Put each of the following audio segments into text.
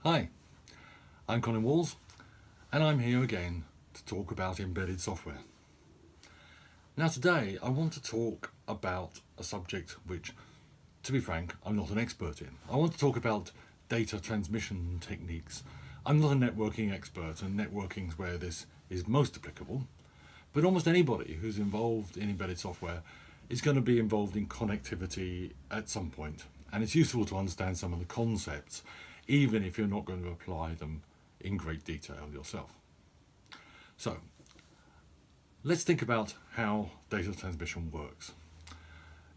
Hi, I'm Colin Walls, and I'm here again to talk about embedded software. Now today I want to talk about a subject which, to be frank, I'm not an expert in. I want to talk about data transmission techniques. I'm not a networking expert, and networking is where this is most applicable, but almost anybody who's involved in embedded software is going to be involved in connectivity at some point, and it's useful to understand some of the concepts even if you're not going to apply them in great detail yourself. So let's think about how data transmission works.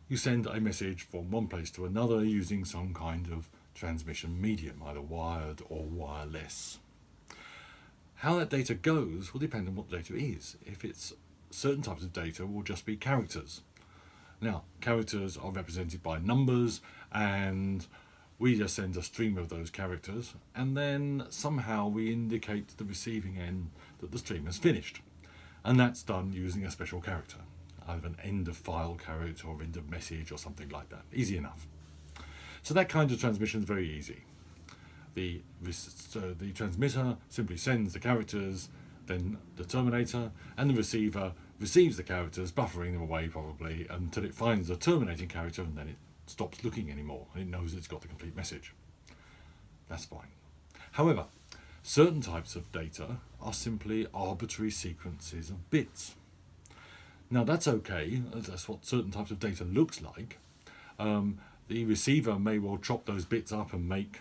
You send a message from one place to another using some kind of transmission medium, either wired or wireless. How that data goes will depend on what the data is. If it's certain types of data, will just be characters. Now, characters are represented by numbers, and we just send a stream of those characters, and then somehow we indicate to the receiving end that the stream has finished. And that's done using a special character, either an end of file character or end of message or something like that. Easy enough. So that kind of transmission is very easy. The transmitter simply sends the characters, then the terminator, and the receiver receives the characters, buffering them away probably until it finds the terminating character, and then it stops looking anymore and it knows it's got the complete message. That's fine. However, certain types of data are simply arbitrary sequences of bits. Now that's okay, that's what certain types of data looks like. The receiver may well chop those bits up and make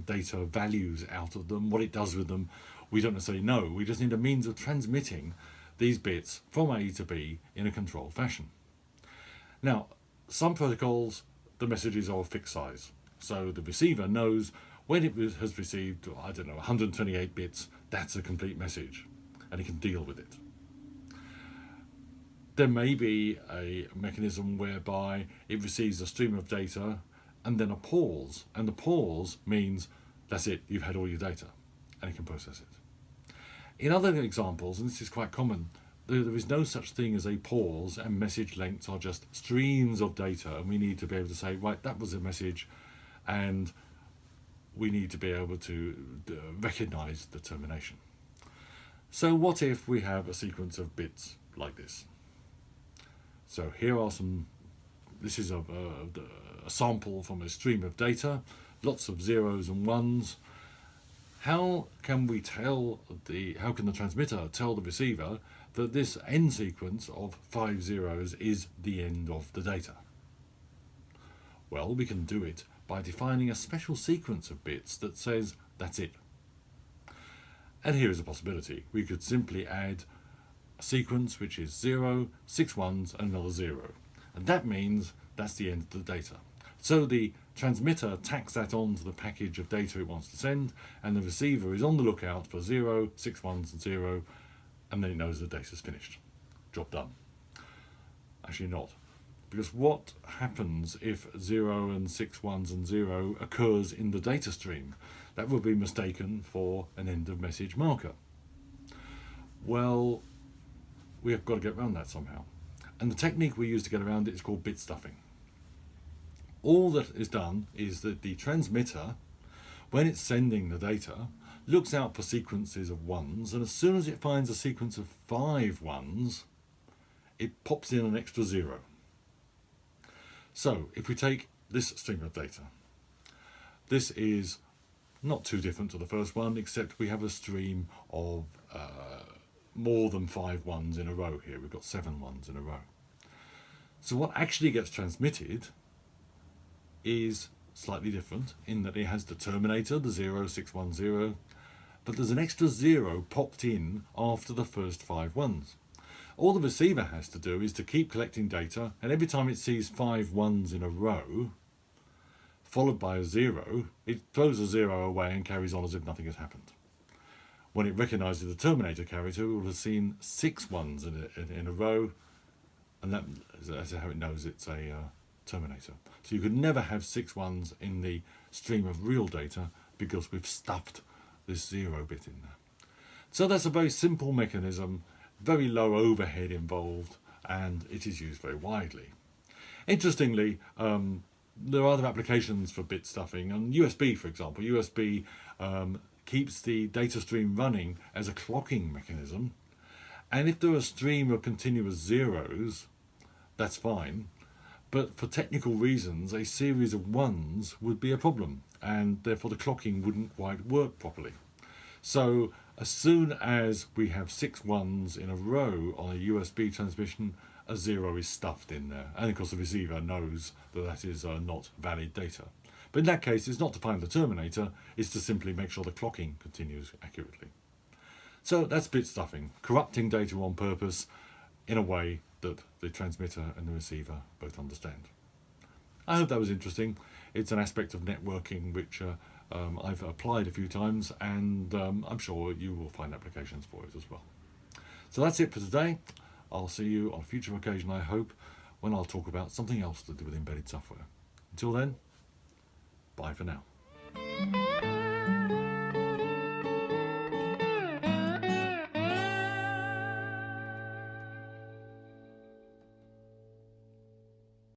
data values out of them. What it does with them, we don't necessarily know. We just need a means of transmitting these bits from A to B in a controlled fashion. Now, some protocols, the messages are of fixed size. So the receiver knows when it has received, 128 bits, that's a complete message, and it can deal with it. There may be a mechanism whereby it receives a stream of data and then a pause, and the pause means that's it, you've had all your data, and it can process it. In other examples, and this is quite common, there is no such thing as a pause, and message lengths are just streams of data, and we need to be able to say, right, that was a message, and we need to be able to recognize the termination. So what if we have a sequence of bits like this? So here are this is a sample from a stream of data, lots of zeros and ones. How can the transmitter tell the receiver that this end sequence of 5 zeros is the end of the data? Well, we can do it by defining a special sequence of bits that says that's it. And here is a possibility. We could simply add a sequence which is 0, 6 ones, and another 0. And that means that's the end of the data. So the transmitter tacks that onto the package of data it wants to send, and the receiver is on the lookout for 0, 6 ones, and 0, and then it knows the data's finished. Job done. Actually not. Because what happens if 0 and 6 ones and 0 occurs in the data stream? That will be mistaken for an end of message marker. Well, we have got to get around that somehow. And the technique we use to get around it is called bit stuffing. All that is done is that the transmitter, when it's sending the data, looks out for sequences of ones, and as soon as it finds a sequence of 5 ones, it pops in an extra 0. So if we take this stream of data, this is not too different to the first one, except we have a stream of more than 5 ones in a row here. We've got 7 ones in a row. So what actually gets transmitted is slightly different in that it has the terminator, the 0610, but there's an extra 0 popped in after the first 5 ones. All the receiver has to do is to keep collecting data, and every time it sees 5 ones in a row, followed by a 0, it throws a 0 away and carries on as if nothing has happened. When it recognises the terminator character, it will have seen 6 ones in a row, and that's how it knows it's a terminator. So you could never have 6 ones in the stream of real data because we've stuffed this 0 bit in there. So that's a very simple mechanism, very low overhead involved, and it is used very widely. Interestingly, there are other applications for bit stuffing, and USB, for example. USB keeps the data stream running as a clocking mechanism, and if there are a stream of continuous zeros, that's fine. But for technical reasons, a series of ones would be a problem, and therefore the clocking wouldn't quite work properly. So as soon as we have 6 ones in a row on a USB transmission, a 0 is stuffed in there. And of course the receiver knows that that is not valid data. But in that case, it's not to find the terminator, it's to simply make sure the clocking continues accurately. So that's bit stuffing, corrupting data on purpose in a way that the transmitter and the receiver both understand. I hope that was interesting. It's an aspect of networking which I've applied a few times, and I'm sure you will find applications for it as well. So that's it for today. I'll see you on a future occasion, I hope, when I'll talk about something else to do with embedded software. Until then, bye for now.